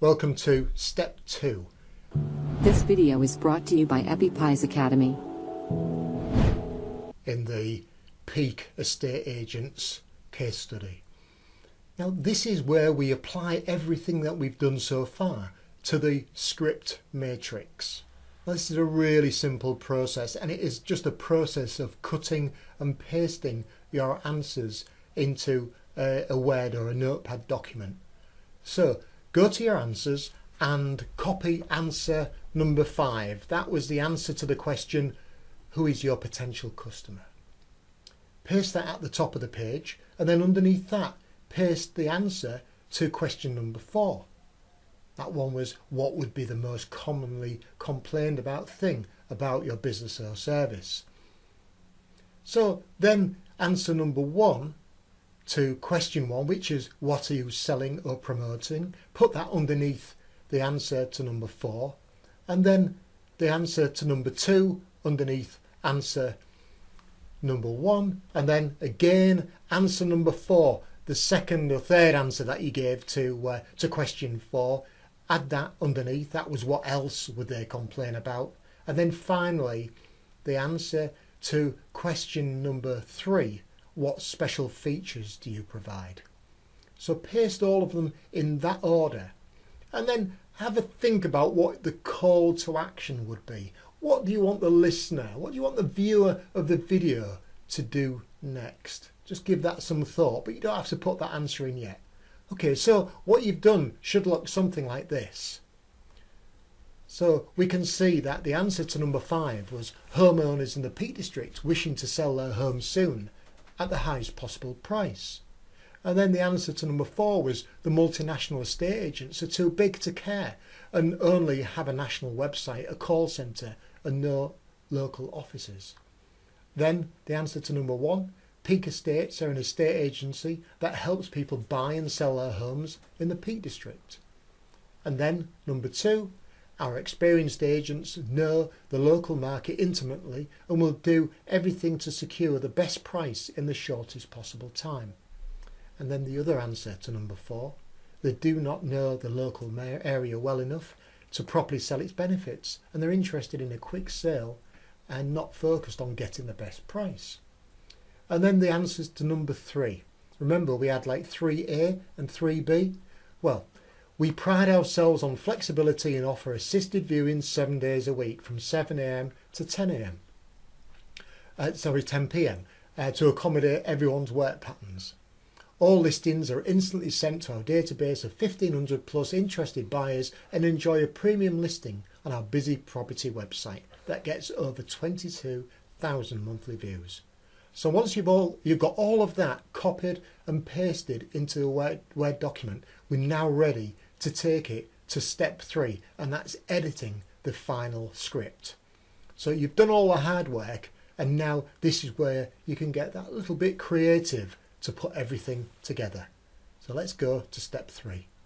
Welcome to Step 2. This video is brought to you by EpiPies Academy. In the Peak Estate Agents case study. Now this is where we apply everything that we've done so far to the script matrix. Now, this is a really simple process, and it is just a process of cutting and pasting your answers into a Word or a Notepad document. So go to your answers and copy answer number 5. That was the answer to the question, who is your potential customer? Paste that at the top of the page, and then underneath that paste the answer to question number 4. That one was, what would be the most commonly complained about thing about your business or service? So then answer number 1 to question 1, which is, what are you selling or promoting? Put that underneath the answer to number 4, and then the answer to number 2 underneath answer number 1, and then again answer number 4, the second or third answer that you gave to question 4, add that underneath. That was, what else would they complain about? And then finally the answer to question number 3, what special features do you provide? So paste all of them in that order, and then have a think about what the call to action would be. What do you want the listener, what do you want the viewer of the video to do next? Just give that some thought, but you don't have to put that answer in yet. Okay, so what you've done should look something like this. So we can see that the answer to number 5 was homeowners in the Peak District wishing to sell their home soon at the highest possible price. And then the answer to number 4 was the multinational estate agents are too big to care and only have a national website, a call centre and no local offices. Then the answer to number 1, Peak Estates are an estate agency that helps people buy and sell their homes in the Peak District. And then number 2, our experienced agents know the local market intimately and will do everything to secure the best price in the shortest possible time. And then the other answer to number 4, they do not know the local area well enough to properly sell its benefits, and they're interested in a quick sale and not focused on getting the best price. And then the answers to number 3. Remember, we had like 3A and 3B. Well, we pride ourselves on flexibility and offer assisted viewing 7 days a week from 7 a.m. to 10 a.m. 10 p.m. To accommodate everyone's work patterns. All listings are instantly sent to our database of 1,500 plus interested buyers and enjoy a premium listing on our busy property website that gets over 22,000 monthly views. So once you've got all of that copied and pasted into a Word document, we're now ready to take it to step 3, and that's editing the final script. So you've done all the hard work, and now this is where you can get that little bit creative to put everything together. So let's go to step 3.